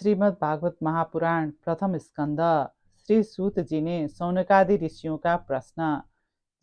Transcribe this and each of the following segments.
श्रीमद् भागवत महापुराण प्रथम स्कंद। श्री सूत जी ने सौनकादि ऋषियों का प्रश्न,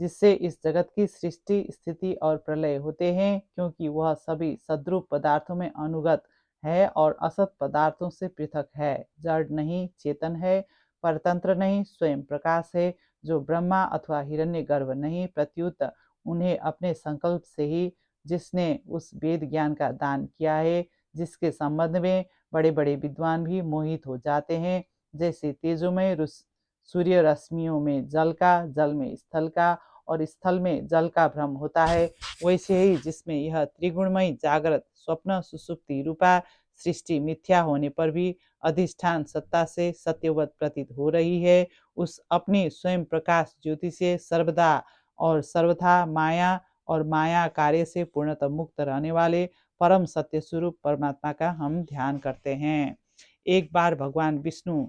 जिससे इस जगत की सृष्टि स्थिति और प्रलय होते हैं, क्योंकि वह सभी सद्रूप पदार्थों में अनुगत है और असत पदार्थों से पृथक है, जड़ नहीं, चेतन है, परतंत्र नहीं, स्वयं प्रकाश है, जो ब्रह्मा अथवा हिरण्यगर्भ नहीं, प्रत्युत उन्हें अपने संकल्प से ही जिसने उस वेद ज्ञान का दान किया है, जिसके संबंध में बड़े बड़े विद्वान भी मोहित हो जाते हैं। जैसे तेजोमय सूर्य रश्मियों में जल का, जल में स्थल का और स्थल में जल का भ्रम होता है, वैसे ही जिसमें यह त्रिगुणमय जागृत स्वप्न सुसुप्ति रूपा सृष्टि मिथ्या होने पर भी अधिष्ठान सत्ता से सत्यवत प्रतीत हो रही है, उस अपनी स्वयं प्रकाश ज्योति से सर्वदा और सर्वथा माया और माया कार्य से पूर्णतः मुक्त रहने वाले परम सत्य स्वरूप परमात्मा का हम ध्यान करते हैं। एक बार भगवान विष्णु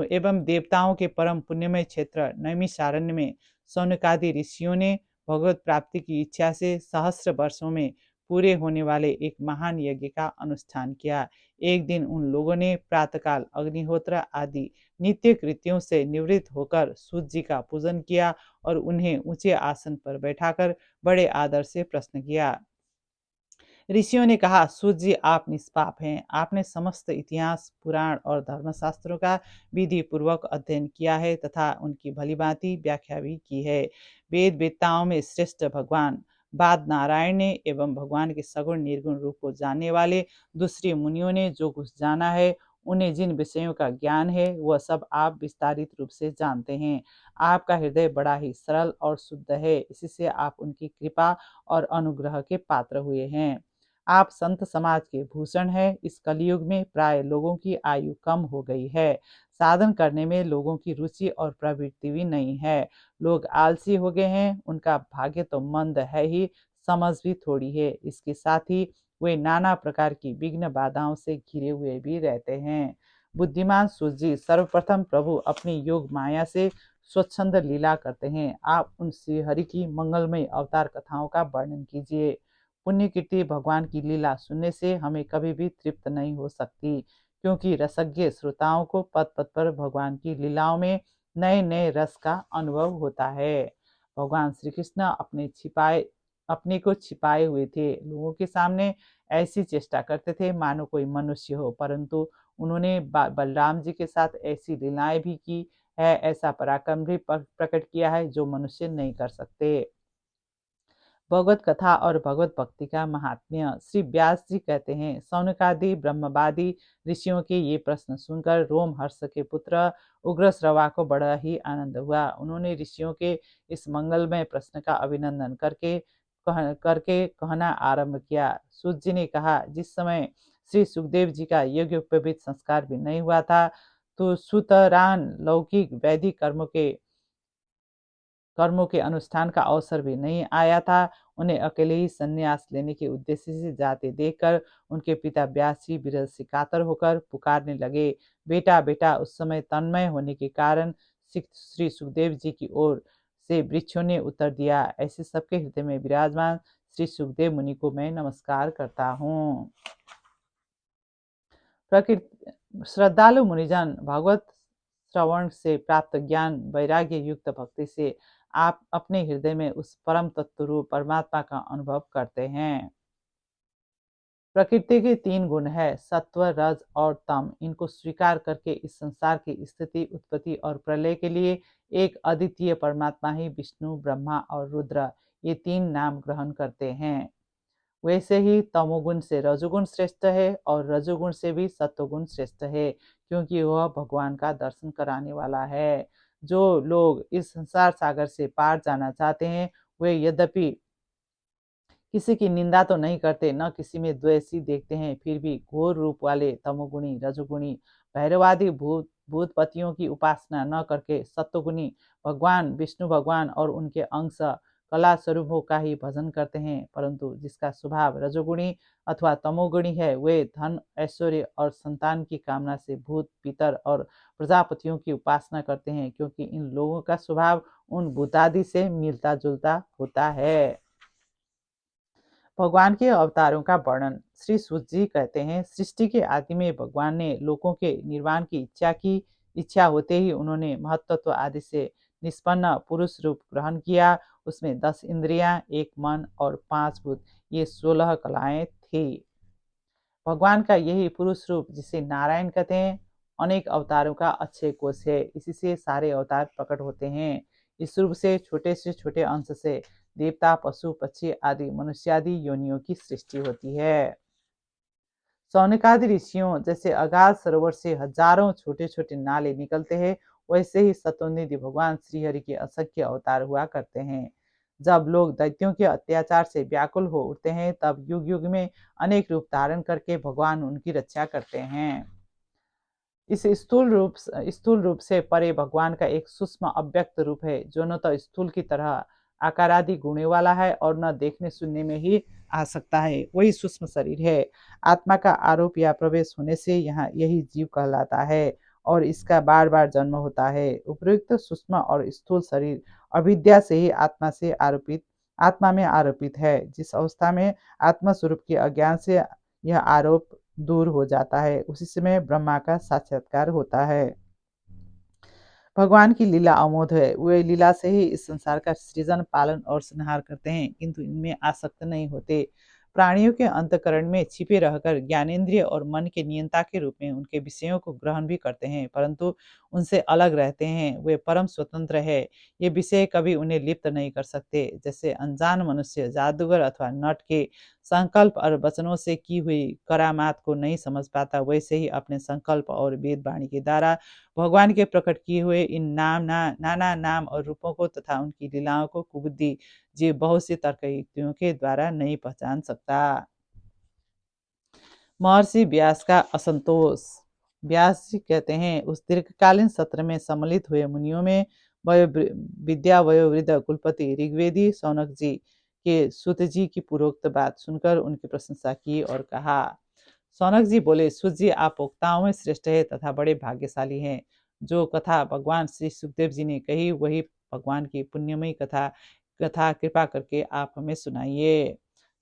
एवं देवताओं के परम पुण्यमय क्षेत्र नैमिषारण्य में सौनकादि ऋषियों ने भगवत प्राप्ति की इच्छा से सहस्र वर्षों में पूरे होने वाले एक महान यज्ञ का अनुष्ठान किया। एक दिन उन लोगों ने प्रातःकाल अग्निहोत्र आदि नित्य कृत्यों से निवृत्त होकर सूत जी का पूजन किया और उन्हें ऊंचे आसन पर बैठाकर बड़े आदर से प्रश्न किया। ऋषियों ने कहा, सूत जी, आप निष्पाप हैं। आपने समस्त इतिहास, पुराण और धर्मशास्त्रों का विधि पूर्वक अध्ययन किया है तथा उनकी भलीभांति व्याख्या भी की है। वेद वेत्ताओं में श्रेष्ठ भगवान बाद नारायण ने एवं भगवान के सगुण निर्गुण रूप को जानने वाले दूसरे मुनियों ने जो कुछ जाना है, उन्हें जिन विषयों का ज्ञान है, वह सब आप विस्तारित रूप से जानते हैं। आपका हृदय बड़ा ही सरल और शुद्ध है, इसी से आप उनकी कृपा और अनुग्रह के पात्र हुए हैं। आप संत समाज के भूषण हैं। इस कलयुग में प्राय लोगों की आयु कम हो गई है। साधन करने में लोगों की रुचि और प्रवृत्ति भी नहीं है। लोग आलसी हो गए हैं। उनका भाग्य तो मंद है ही, समझ भी थोड़ी है। इसके साथ ही वे नाना प्रकार की विघ्न बाधाओं से घिरे हुए भी रहते हैं। बुद्धिमान सूर्य सर्वप्रथम प्रभु अपनी योग माया से स्वच्छंद लीला करते हैं। आप उन श्री हरि की मंगलमय अवतार कथाओं का वर्णन कीजिए। पुण्य कीर्ति भगवान की लीला सुनने से हमें कभी भी तृप्त नहीं हो सकती, क्योंकि रसज्ञ श्रोताओं को पद पद पर भगवान की लीलाओं में नए नए रस का अनुभव होता है। भगवान श्री कृष्ण अपने को छिपाए हुए थे। लोगों के सामने ऐसी चेष्टा करते थे मानो कोई मनुष्य हो, परंतु उन्होंने बलराम जी के साथ ऐसी लीलाएं भी की है, ऐसा पराक्रम भी प्रकट किया है जो मनुष्य नहीं कर सकते। भगवत कथा और भगवत भक्ति का महात्म्य। श्री व्यास जी कहते हैं, सौनकादि ब्रह्मवादी ऋषियों के ये प्रश्न सुनकर रोमहर्ष के पुत्र उग्रश्रवा को बड़ा ही आनंद हुआ। उन्होंने ऋषियों के इस मंगलमय प्रश्न का अभिनंदन करके कहना आरंभ किया। सूत जी ने कहा, जिस समय श्री सुखदेव जी का यज्ञोपवीत संस्कार भी नहीं हुआ था, तो सुतरान लौकिक वैदिक कर्मों के अनुष्ठान का अवसर भी नहीं आया था। उन्हें अकेले ही संन्यास लेने के उद्देश्य से जाते देखकर उनके पिता व्यास जी विरह से कातर होकर पुकारने लगे, बेटा बेटा। उस समय तन्मय होने के कारण श्री सुखदेव जी की ओर से वृक्षों ने उत्तर दिया, ऐसे सबके हृदय में विराजमान श्री सुखदेव मुनि को मैं नमस्कार करता हूँ। प्रकृति श्रद्धालु मुनिजन भगवत श्रवण से प्राप्त ज्ञान वैराग्य युक्त भक्ति से आप अपने हृदय में उस परम तत्व रूप परमात्मा का अनुभव करते हैं। प्रकृति के तीन गुण है, सत्व, रज और तम। इनको स्वीकार करके इस संसार की स्थिति, उत्पत्ति और प्रलय के लिए एक अद्वितीय परमात्मा ही विष्णु, ब्रह्मा और रुद्र, ये तीन नाम ग्रहण करते हैं। वैसे ही तमोगुण से रजोगुण श्रेष्ठ है और रजोगुण से भी सत्वगुण श्रेष्ठ है, क्योंकि वह भगवान का दर्शन कराने वाला है। जो लोग इस संसार सागर से पार जाना चाहते हैं, वे यद्यपि किसी की निंदा तो नहीं करते, न किसी में द्वेष ही देखते हैं, फिर भी घोर रूप वाले तमोगुणी, रजोगुणी, भैरवादी भूतपतियों की उपासना न करके सत्वगुणी भगवान विष्णु भगवान और उनके अंश कला स्वरूपों का ही भजन करते हैं। परंतु जिसका स्वभाव रजोगुणी अथवा तमोगुणी है, वे धन, ऐश्वर्य और संतान की कामना से भूत, पितर और प्रजापतियों की उपासना करते हैं, क्योंकि इन लोगों का स्वभाव उन भूतादि से मिलता जुलता होता है। भगवान के अवतारों का वर्णन। श्री सूत जी कहते हैं, सृष्टि के आदि में भगवान ने लोगों के निर्वाण की इच्छा होते ही उन्होंने महत्त्व आदि से निष्पन्न पुरुष रूप ग्रहण किया। उसमें 10 इंद्रियां, एक मन और 5 भूत, ये 16 कलाएं थी। भगवान का यही पुरुष रूप, जिसे नारायण कहते हैं, अनेक अवतारों का अक्षय कोश है। इसी से सारे अवतार प्रकट होते हैं। इस रूप से छोटे अंश से देवता, पशु, पक्षी आदि मनुष्यादि योनियों की सृष्टि होती है। सौनकादि ऋषियों जैसे अगाध सरोवर से हजारों छोटे छोटे नाले निकलते हैं, वैसे ही सतोनिधि भगवान श्रीहरि के असंख्य अवतार हुआ करते हैं। जब लोग दैत्यों के अत्याचार से व्याकुल हो उठते हैं, तब युग युग में अनेक रूप धारण करके भगवान उनकी रक्षा करते हैं। इस स्थूल रूप से परे भगवान का एक सूक्ष्म अव्यक्त रूप है, जो न तो स्थूल की तरह आकारादि गुणों वाला है और न देखने सुनने में ही आ सकता है। वही सूक्ष्म शरीर है। आत्मा का आरोप या प्रवेश होने से यहाँ यही जीव कहलाता है और इसका बार बार जन्म होता है। उपयुक्त सूक्ष्म और स्थूल शरीर अविद्या से ही आत्मा में आरोपित है। जिस अवस्था में आत्मा स्वरूप के अज्ञान से यह आरोप दूर हो जाता है, उसी समय ब्रह्मा का साक्षात्कार होता है। भगवान की लीला अमोघ है। वे लीला से ही इस संसार का सृजन, पालन और संहार करते हैं, किंतु इनमें आसक्त नहीं होते। प्राणियों के अंतःकरण में छिपे रहकर ज्ञानेंद्रिय और मन के नियंता के रूप में उनके विषयों को ग्रहण भी करते हैं, परंतु उनसे अलग रहते हैं। वे परम स्वतंत्र है। ये विषय कभी उन्हें लिप्त नहीं कर सकते। जैसे अनजान मनुष्य जादूगर अथवा नट के संकल्प और वचनों से की हुई करामात को नहीं समझ पाता, वैसे ही अपने संकल्प और वेद वाणी के द्वारा भगवान के प्रकट किए हुए इन नाना नाम और रूपों को तथा उनकी लीलाओं को कुबुद्धि जीव बहुत सी तर्क युक्तियों के द्वारा नहीं पहचान सकता। महर्षि व्यास का असंतोष। व्यास जी कहते हैं, उस दीर्घकालीन सत्र में सम्मिलित हुए मुनियों में विद्या वयोवृद्ध कुलपति ऋग्वेदी सौनक जी के सूत जी की पूर्वोक्त बात सुनकर उनकी प्रशंसा की और कहा। सौनक जी बोले, सूत जी, आप वक्ताओं में श्रेष्ठ है तथा बड़े भाग्यशाली हैं। जो कथा भगवान श्री सुखदेव जी ने कही, वही भगवान की पुण्यमयी कथा कथा कृपा करके आप हमें सुनाइए।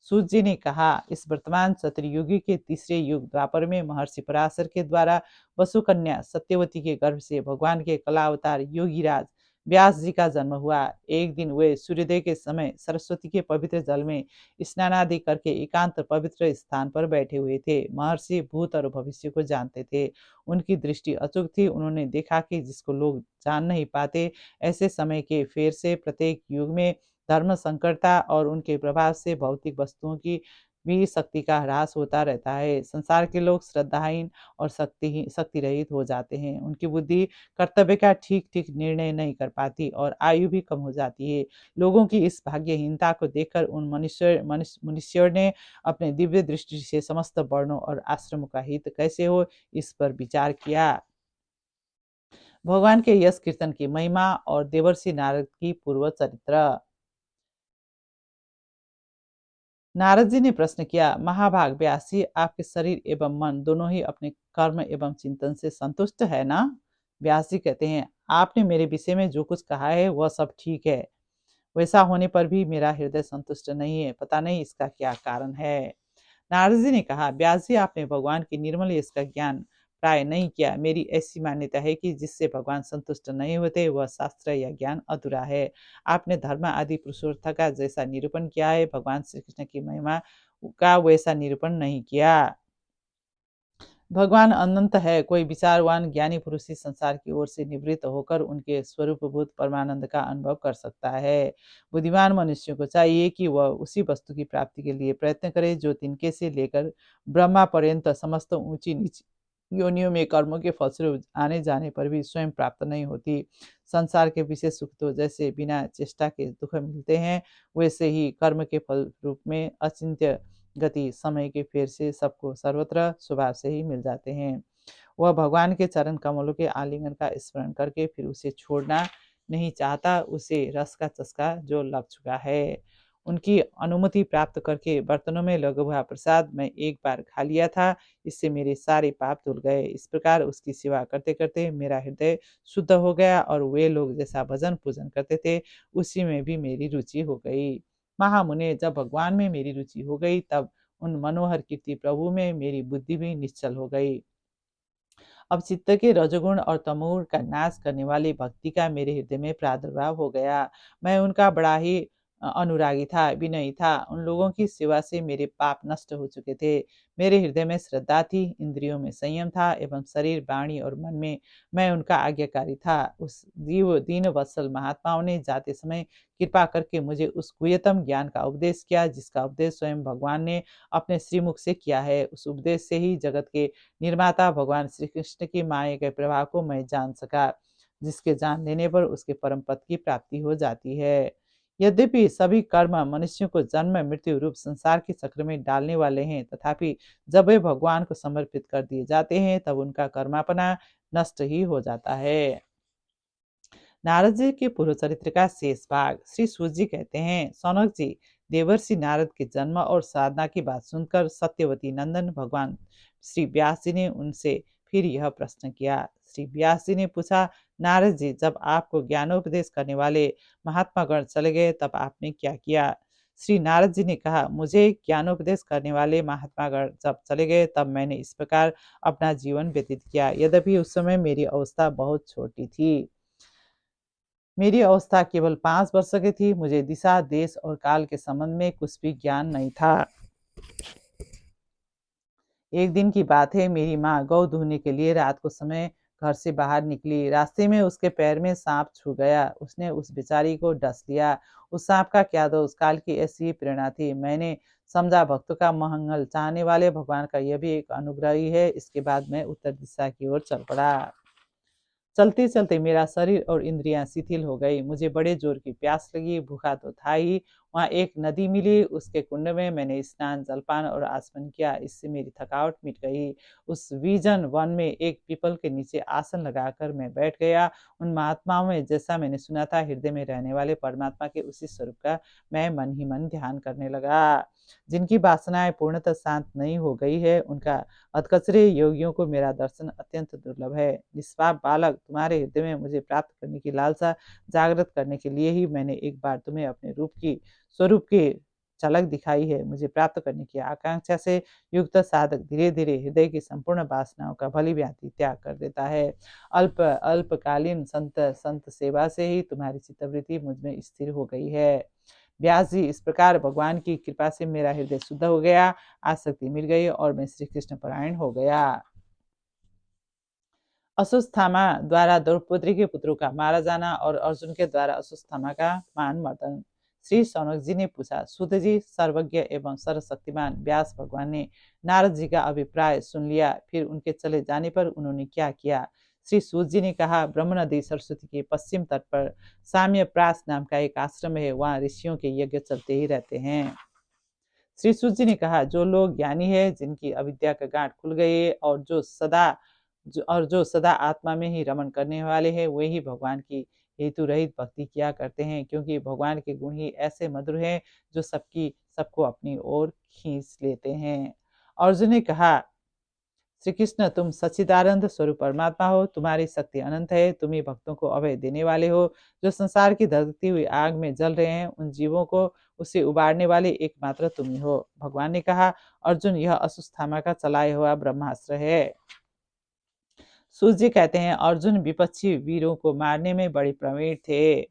सूत जी ने कहा, इस वर्तमान सतयुगी के तीसरे युग द्वापर में महर्षि पराशर के द्वारा वसुकन्या सत्यवती के गर्भ से भगवान के कलावतार योगीराज व्यास जी का जन्म हुआ। एक दिन वे सूर्योदय के समय सरस्वती के पवित्र जल में स्नानादि करके एकांत पवित्र स्थान पर बैठे हुए थे। महर्षि भूत और भविष्य को जानते थे। उनकी दृष्टि अचूक थी। उन्होंने देखा कि जिसको लोग जान नहीं पाते, ऐसे समय के फेर से प्रत्येक युग में धर्म संकरता और उनके प्रभाव से भौतिक वस्तुओं की भी शक्ति का ह्रास होता रहता है। संसार के लोग श्रद्धाहीन और शक्ति रहित हो जाते हैं। उनकी बुद्धि कर्तव्य का ठीक ठीक निर्णय नहीं कर पाती और आयु भी कम हो जाती है। लोगों की इस भाग्यहीनता को देखकर उन मनुष्यों ने अपने दिव्य दृष्टि से समस्त वर्णों और आश्रमों का हित कैसे हो, इस पर विचार किया। भगवान के यश कीर्तन की महिमा और देवर्षि नारद की पूर्व चरित्र। नारद जी ने प्रश्न किया, महाभाग व्यास जी, आपके शरीर एवं मन दोनों ही अपने कर्म एवं चिंतन से संतुष्ट है ना? व्यास जी कहते हैं, आपने मेरे विषय में जो कुछ कहा है वह सब ठीक है। वैसा होने पर भी मेरा हृदय संतुष्ट नहीं है। पता नहीं इसका क्या कारण है। नारद जी ने कहा, व्यास जी, आपने भगवान की निर्मल यश का ज्ञान प्राय नहीं किया। मेरी ऐसी मान्यता है कि जिससे भगवान संतुष्ट नहीं होते, वह शास्त्र या ज्ञान अधूरा है। आपने धर्म आदि पुरुषार्थ का जैसा निरूपण किया है, भगवान श्री कृष्ण की महिमा का वैसा निरूपण नहीं किया। भगवान अनंत है। कोई विचारवान ज्ञानी पुरुष ही संसार की ओर से निवृत्त होकर उनके स्वरूपभूत परमानंद का अनुभव कर सकता है। बुद्धिमान मनुष्यों को चाहिए कि वह उसी वस्तु की प्राप्ति के लिए प्रयत्न करे जो तिनके से लेकर ब्रह्मा पर्यंत समस्त ऊंची नीची योनियों में कर्मों के फलस्वरूप आने जाने पर भी स्वयं प्राप्त नहीं होती। संसार के विशेष सुख तो जैसे बिना चेष्टा के दुख मिलते हैं, वैसे ही कर्म के फल रूप में अचिंत्य गति समय के फेर से सबको सर्वत्र स्वभाव से ही मिल जाते हैं। वह भगवान के चरण कमलों के आलिंगन का स्मरण करके फिर उसे छोड़ना नहीं चाहता। उसे रस का चस्का जो लग चुका है। उनकी अनुमति प्राप्त करके बर्तनों में लगा हुआ प्रसाद मैं एक बार खा लिया था। इससे मेरे सारे पाप धुल गए। इस प्रकार उसकी सेवा करते करते मेरा हृदय शुद्ध हो गया और वे लोग जैसा भजन पूजन करते थे, उसी में भी मेरी रुचि हो गई। महामुने, जब भगवान में मेरी रुचि हो गई तब उन मनोहर कीर्ति प्रभु में मेरी बुद्धि भी निश्चल हो गई। अब चित्त के रजोगुण और तमोगुण का नाश करने वाली भक्ति का मेरे हृदय में प्रादुर्भाव हो गया। मैं उनका बड़ा ही अनुरागी था, विनयी था। उन लोगों की सेवा से मेरे पाप नष्ट हो चुके थे। मेरे हृदय में श्रद्धा थी, इंद्रियों में संयम था एवं शरीर, वाणी और मन में मैं उनका आज्ञाकारी था। उस दीन वत्सल महात्माओं ने जाते समय कृपा करके मुझे उस गुह्यतम ज्ञान का उपदेश किया, जिसका उपदेश स्वयं भगवान ने अपने श्रीमुख से किया है। उस उपदेश से ही जगत के निर्माता भगवान श्री कृष्ण की माया के प्रभाव को मैं जान सका, जिसके जान लेने पर उसके परम पद की प्राप्ति हो जाती है। यद्यपि सभी कर्म मनुष्यों को जन्म मृत्यु रूप संसार के चक्र में डालने वाले हैं, तथापि जब वे भगवान को समर्पित कर दिए जाते हैं तब उनका कर्मापना नष्ट ही हो जाता है। नारद जी के पूर्व चरित्र का शेष भाग। श्री सूत जी कहते हैं, सौनक जी, देवर्षि नारद के जन्म और साधना की बात सुनकर सत्यवती नंदन भगवान श्री व्यास जी ने उनसे फिर यह प्रश्न किया। श्री व्यास जी ने पूछा, नारद जी, जब आपको ज्ञानोपदेश करने वाले महात्मा गण चले गए तब आपने क्या किया? श्री नारद जी ने कहा, मुझे ज्ञानोपदेश करने वाले महात्मा गण जब चले गए तब मैंने इस प्रकार अपना जीवन व्यतीत किया। यद्यपि उस समय मेरी अवस्था बहुत छोटी थी। मेरी अवस्था केवल 5 वर्ष की थी। मुझे दिशा, देश और काल के संबंध में कुछ भी ज्ञान नहीं था। एक दिन की बात है, मेरी माँ गौ दूहने के लिए रात को समय घर से बाहर निकली। रास्ते में उसके पैर में सांप छू गया। उसने उस बेचारी को डस लिया। उस सांप का क्या दोष, काल की ऐसी ही प्रेरणा थी। मैंने समझा भक्तों का मंगल चाहने वाले भगवान का यह भी एक अनुग्रह ही है। इसके बाद मैं उत्तर दिशा की ओर चल पड़ा। चलते चलते मेरा शरीर और इंद्रियां शिथिल हो गई। मुझे बड़े जोर की प्यास लगी। भूखा तो था ही। वहां एक नदी मिली। उसके कुंड में मैंने स्नान, जलपान और आचमन किया। इससे मेरी थकावट मिट गई। उस विजन वन में एक पीपल के नीचे आसन लगाकर मैं बैठ गया। उन महात्माओं में जैसा मैंने सुना था, हृदय में रहने वाले परमात्मा के उसी स्वरूप का मैं मन ही मन ध्यान करने लगा। जिनकी वासनाएं पूर्णतः शांत नहीं हो गई है, उनका अधकचरे योगियों को मेरा दर्शन अत्यंत दुर्लभ है। निष्पाप बालक, तुम्हारे हृदय में मुझे प्राप्त करने की लालसा जागृत करने के लिए ही मैंने एक बार तुम्हें अपने स्वरूप की झलक दिखाई है। मुझे प्राप्त करने की आकांक्षा से युक्त साधक धीरे धीरे हृदय की संपूर्ण वासनाओं का भली भांति त्याग कर देता है। अल्पकालीन संत संत सेवा से ही तुम्हारी चित्तवृत्ति मुझ में स्थिर हो गई है। व्यास जी, इस प्रकार भगवान की कृपा से मेरा हृदय शुद्ध हो गया, आसक्ति मिल गई और मैं श्री कृष्ण परायण हो गया। अश्वत्थामा द्वारा द्रौपदी के पुत्रों का मारा जाना और अर्जुन के द्वारा अश्वत्थामा का मान मर्दन। श्री सौनक जी ने पूछा, सूत जी, सर्वज्ञ एवं सर्वशक्तिमान व्यास भगवान ने नारद जी का अभिप्राय सुन लिया। फिर उनके चले जाने पर उन्होंने क्या किया? श्री सूत जी ने कहा, ब्रह्म नदी सरस्वती के पश्चिम तट पर साम्य प्रास नाम का एक आश्रम है। वहाँ ऋषियों के यज्ञ चलते ही रहते हैं। श्री सूत जी ने कहा, जो लोग ज्ञानी है, जिनकी अविद्या का गांठ खुल गई है और जो सदा आत्मा में ही रमण करने वाले हैं, वे ही भगवान की हेतु रहित भक्ति किया करते हैं, क्योंकि भगवान के गुण ही ऐसे मधुर हैं जो सबको अपनी ओर खींच लेते हैं। अर्जुन ने कहा, श्री कृष्ण, तुम सच्चिदानंद स्वरूप परमात्मा हो। तुम्हारी शक्ति अनंत है। तुम ही भक्तों को अभय देने वाले हो। जो संसार की धधकती हुई आग में जल रहे हैं, उन जीवों को उसे उबारने वाले एकमात्र तुम ही हो। भगवान ने कहा, अर्जुन, यह अश्वत्थामा का चलाया हुआ ब्रह्मास्त्र है। सूत जी कहते हैं, अर्जुन विपक्षी वीरों को मारने में बड़े प्रवीण थे।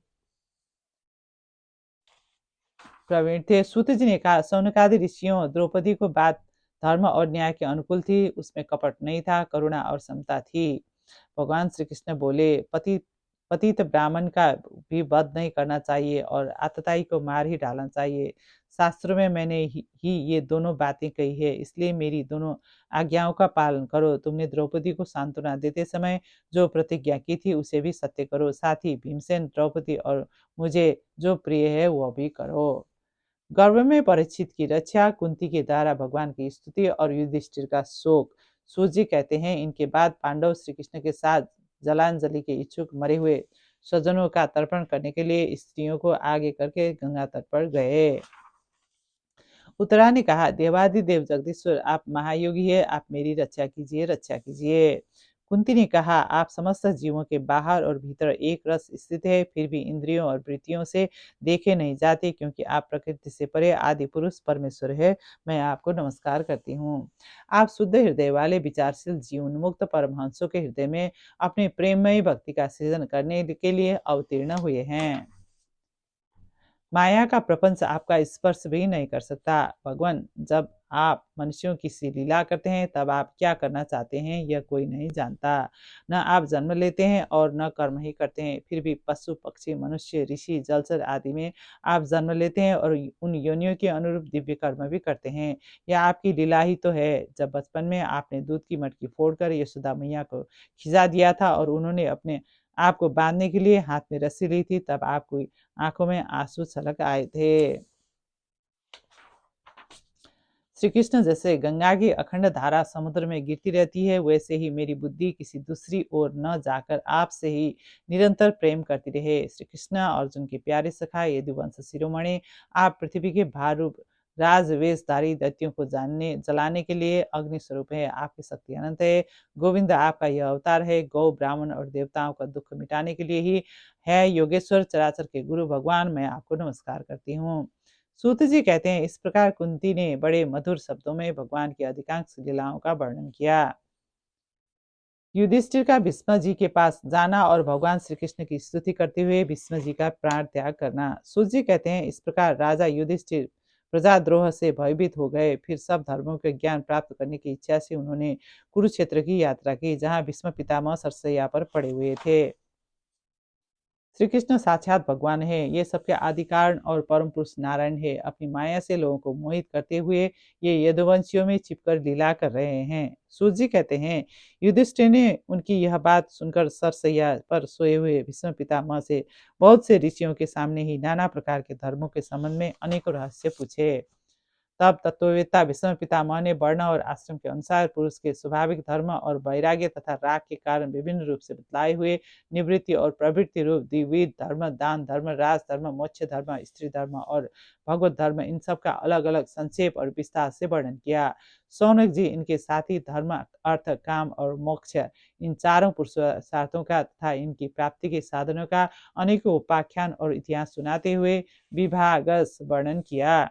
सूत जी ने कहा, सौनकादि ऋषियों, द्रौपदी को बात धर्म और न्याय के अनुकूल थी। उसमें कपट नहीं था, करुणा और समता थी। भगवान श्री कृष्ण बोले, पतित ब्राह्मण का भी वध नहीं करना चाहिए और आतताई को मार ही डालना चाहिए। शास्त्रों में मैंने ही ये दोनों बातें कही है, इसलिए मेरी दोनों आज्ञाओं का पालन करो। तुमने द्रौपदी को सांत्वना देते समय जो प्रतिज्ञा की थी, उसे भी सत्य करो। साथ ही भीमसेन, द्रौपदी और मुझे जो प्रिय है वह भी करो। गर्भ में परीक्षित की रक्षा, कुंती के द्वारा भगवान की स्तुति और युधिष्ठिर का शोक। सूर्य कहते हैं, इनके बाद पांडव श्री कृष्ण के साथ जलांजलि के इच्छुक मरे हुए स्वजनों का तर्पण करने के लिए स्त्रियों को आगे करके गंगा तट पर गए। उत्तरा ने कहा, देवादिदेव जगदीश्वर, आप महायोगी है, आप मेरी रक्षा कीजिए, रक्षा कीजिए। कुंती ने कहा, आप समस्त जीवों के बाहर और भीतर एक रस स्थित है, फिर भी इंद्रियों और वृत्तियों से देखे नहीं जाते, क्योंकि आप प्रकृति से परे आदि पुरुष परमेश्वर है। मैं आपको नमस्कार करती हूँ। आप शुद्ध हृदय वाले विचारशील जीवनमुक्त परमहंसों के हृदय में अपने प्रेममयी भक्ति का सृजन करने के लिए अवतीर्ण हुए हैं। माया का प्रपंच आपका स्पर्श भी नहीं कर सकता। भगवान, जब आप मनुष्यों की सी लीला करते हैं, तब आप क्या करना चाहते हैं यह कोई नहीं जानता। न आप जन्म लेते हैं और न कर्म ही करते हैं, फिर भी पशु पक्षी मनुष्य ऋषि जलचर आदि में आप जन्म लेते हैं और उन योनियों के अनुरूप दिव्य कर्म भी करते हैं। यह आपकी लीला ही तो है। जब बचपन में आपने दूध की मटकी फोड़कर यशोदा मैया को खिला दिया था और उन्होंने अपने आपको बांधने के लिए हाथ में रस्सी ली थी, तब आपको आंखों में आंसू छलक आए थे। श्री कृष्ण, जैसे गंगा की अखंड धारा समुद्र में गिरती रहती है, वैसे ही मेरी बुद्धि किसी दूसरी ओर न जाकर आपसे ही निरंतर प्रेम करती रहे। श्री कृष्ण, अर्जुन के प्यारे सखा, यदुवंश शिरोमणि, आप पृथ्वी के भारूप राजवेशधारी दैत्यों को जलाने के लिए अग्नि स्वरूप है। आपकी शक्ति अनंत है। गोविंद, आपका यह अवतार है गौ ब्राह्मण और देवताओं का दुख मिटाने के लिए ही है। योगेश्वर, चराचर के गुरु भगवान, मैं आपको नमस्कार करती हूँ। सूत जी कहते हैं, इस प्रकार कुंती ने बड़े मधुर शब्दों में भगवान की अधिकांश लीलाओं का वर्णन किया। युधिष्ठिर का भीष्म जी के पास जाना और भगवान श्री कृष्ण की स्तुति करते हुए भीष्म जी का प्राण त्याग करना। सूत जी कहते हैं, इस प्रकार राजा युधिष्ठिर प्रजाद्रोह से भयभीत हो गए। फिर सब धर्मों के ज्ञान प्राप्त करने की इच्छा से उन्होंने कुरुक्षेत्र की यात्रा की, जहाँ भीष्म पितामह सरसैया पर पड़े हुए थे। श्री कृष्ण साक्षात भगवान है। ये सबके आदि कारण और परम पुरुष नारायण है। अपनी माया से लोगों को मोहित करते हुए ये यदुवंशियों में छिपकर लीला कर रहे हैं। सूत जी कहते हैं, युधिष्ठिर ने उनकी यह बात सुनकर सरसैया पर सोए हुए भीष्म पितामह से बहुत से ऋषियों के सामने ही नाना प्रकार के धर्मों के संबंध में अनेकों रहस्य पूछे। तब तत्ववेत्ता भीष्म पितामह ने वर्ण और आश्रम के अनुसार पुरुष के स्वाभाविक धर्म और वैराग्य तथा राग के कारण विभिन्न रूप से बतलाए हुए निवृत्ति और प्रवृत्ति रूप द्विविध धर्म, दान धर्म, राज धर्म, मोक्ष धर्म, स्त्री धर्म और भगवत धर्म, इन सब का अलग अलग संक्षेप और विस्तार से वर्णन किया। सौनक जी इनके साथी धर्म, अर्थ, काम और मोक्ष, इन चारों पुरुषार्थों का तथा इनकी प्राप्ति के साधनों का अनेकों उपाख्यान और इतिहास सुनाते हुए विभागस वर्णन किया।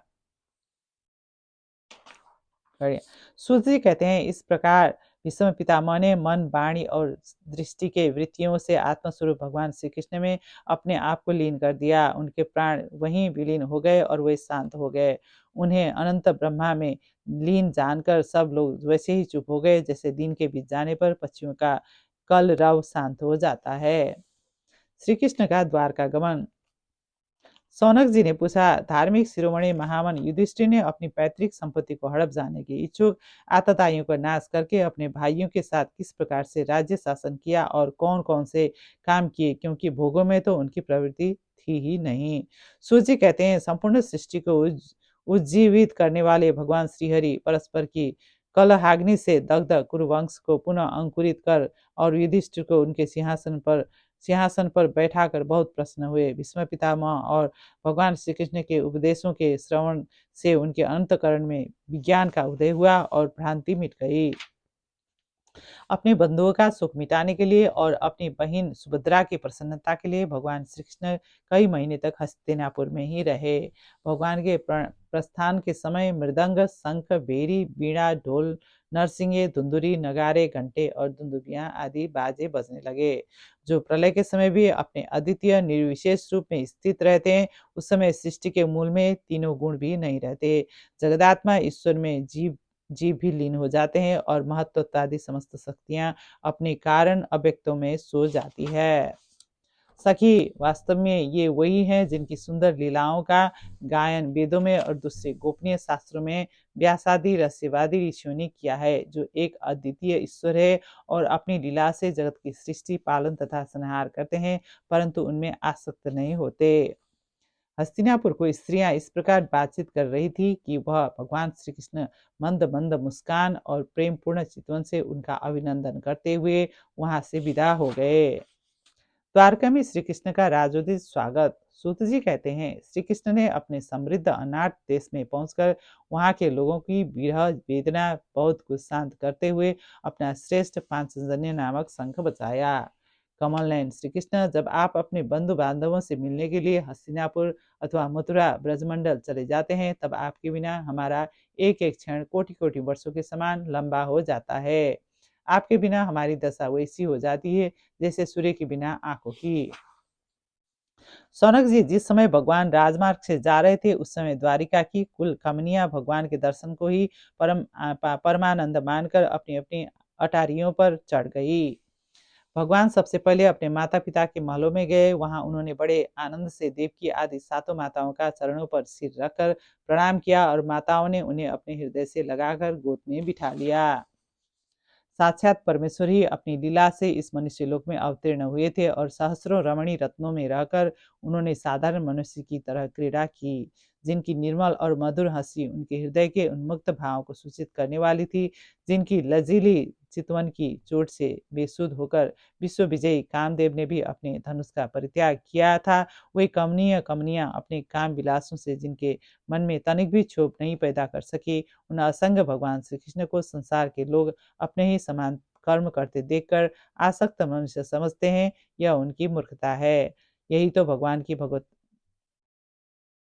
सूत कहते हैं, इस प्रकार भीष्म पितामह ने मन, वाणी और दृष्टि के वृत्तियों से आत्मस्वरूप भगवान श्री कृष्ण में अपने आप को लीन कर दिया। उनके प्राण वहीं विलीन हो गए और वे शांत हो गए। उन्हें अनंत ब्रह्मा में लीन जानकर सब लोग वैसे ही चुप हो गए, जैसे दिन के बीत जाने पर पक्षियों का कलरव शांत हो जाता है। श्री कृष्ण का द्वारका गमन। सौनक जी ने पूछा, धार्मिक शिरोमणि महामन युधिष्ठिर ने अपनी पैतृक संपत्ति को हड़प जाने के इच्छुक आतताइयों का नाश करके अपने भाइयों के साथ किस प्रकार से राज्य शासन किया और कौन कौन से काम किए, क्योंकि भोगों में तो उनकी प्रवृत्ति थी ही नहीं। सूर्य कहते हैं, संपूर्ण सृष्टि को उज्जीवित करने वाले भगवान श्रीहरि परस्पर की कलहाग्नि से दग्ध कुरुवंश को पुनः अंकुरित कर और युधिष्ठिर को उनके सिंहासन पर बैठाकर बहुत प्रसन्न हुए। भीष्म पितामह और भगवान श्री कृष्ण के उपदेशों के श्रवण से उनके अंतकरण में विज्ञान का उदय हुआ और भ्रांति मिट गई। अपने बंधुओं का सुख मिटाने के लिए और अपनी बहन सुभद्रा की प्रसन्नता के लिए भगवान श्री कृष्ण कई महीने तक हस्तिनापुर में ही रहे। भगवान के प्रस्थान के समय मृदंग, शंख, बेरी, बीड़ा, ढोल, नरसिंगे, धुंधुरी, नगारे, घंटे और दुंदुभियां आदि बाजे बजने लगे। जो प्रलय के समय भी अपने अद्वितीय निर्विशेष रूप में स्थित रहते हैं, उस समय सृष्टि के मूल में तीनों गुण भी नहीं रहते। जगदात्मा ईश्वर में जीव भी लीन हो जाते हैं और महत्व आदि समस्त शक्तियां अपने कारण अव्यक्तों में सो जाती है। सखी, वास्तव में ये वही हैं जिनकी सुंदर लीलाओं का गायन वेदों में और दूसरे गोपनीय शास्त्रों में व्यासादि रहस्यवादी ऋषियों ने किया है, जो एक अद्वितीय ईश्वर है और अपनी लीला से जगत की सृष्टि, पालन तथा संहार करते हैं, परंतु उनमें आसक्त नहीं होते। हस्तिनापुर को स्त्रियां इस प्रकार बातचीत कर रही थी कि वह भगवान श्री कृष्ण मंद मंद मुस्कान और प्रेम पूर्ण चितवन से उनका अभिनंदन करते हुए वहां से विदा हो गए। द्वारका में श्री कृष्ण का राजोदित स्वागत। सूत जी कहते हैं, श्री कृष्ण ने अपने समृद्ध अनाथ देश में पहुंचकर वहां के लोगों की विरह वेदना बहुत कुछ शांत करते हुए अपना श्रेष्ठ पांचजन्य नामक शंख बचाया। कमल नयन श्री कृष्ण, जब आप अपने बंधु बांधवों से मिलने के लिए हस्तिनापुर अथवा मथुरा ब्रजमंडल चले जाते हैं, तब आपके बिना हमारा एक एक क्षण कोटि कोटि वर्षों के समान लंबा हो जाता है। आपके बिना हमारी दशा वैसी हो जाती है जैसे सूर्य के बिना आंखों की। सौनक जी, जिस समय भगवान राजमार्ग से जा रहे थे, उस समय द्वारिका की कुल कमनियां भगवान के दर्शन को ही परमानंद मानकर अपनी अपनी अटारियों पर चढ़ गई। भगवान सबसे पहले अपने माता पिता के महलों में गए। वहां उन्होंने बड़े आनंद से देवकी आदि सातों माताओं का चरणों पर सिर रखकर प्रणाम किया और माताओं ने उन्हें अपने हृदय से लगाकर गोद में बिठा लिया। साक्षात परमेश्वर ही अपनी लीला से इस मनुष्य लोक में अवतीर्ण हुए थे और सहस्रों रमणी रत्नों में रहकर उन्होंने साधारण मनुष्य की तरह क्रीड़ा की, जिनकी निर्मल और मधुर हंसी उनके हृदय के उन्मुक्त भावों को सूचित करने वाली थी, जिनकी लजीली चितवन की चोट से बेसुध होकर विश्व विजयी कामदेव ने भी अपने धनुष का परित्याग किया था। वे कमनीय कमनियां अपने काम विलासों से जिनके मन में तनिक भी क्षोभ नहीं पैदा कर सके, उन असंग भगवान श्री कृष्ण को संसार के लोग अपने ही समान कर्म करते देखकर आसक्त मनुष्य समझते हैं, यह उनकी मूर्खता है। यही तो भगवान की भगवत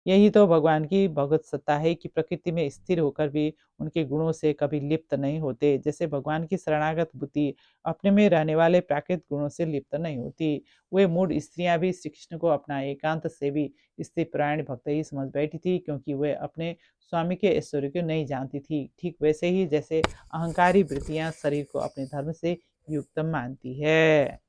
यही तो भगवान की भगवत सत्ता है कि प्रकृति में स्थिर होकर भी उनके गुणों से कभी लिप्त नहीं होते। जैसे भगवान की शरणागत बुद्धि अपने में रहने वाले प्राकृतिक गुणों से लिप्त नहीं होती। वे मूढ़ स्त्रियां भी श्री कृष्ण को अपना एकांत सेवी स्त्री परायण भक्त ही समझ बैठी थी, क्योंकि वे अपने स्वामी के ऐश्वर्य को नहीं जानती थी। ठीक वैसे ही जैसे अहंकारी वृत्तियां शरीर को अपने धर्म से युक्त मानती है।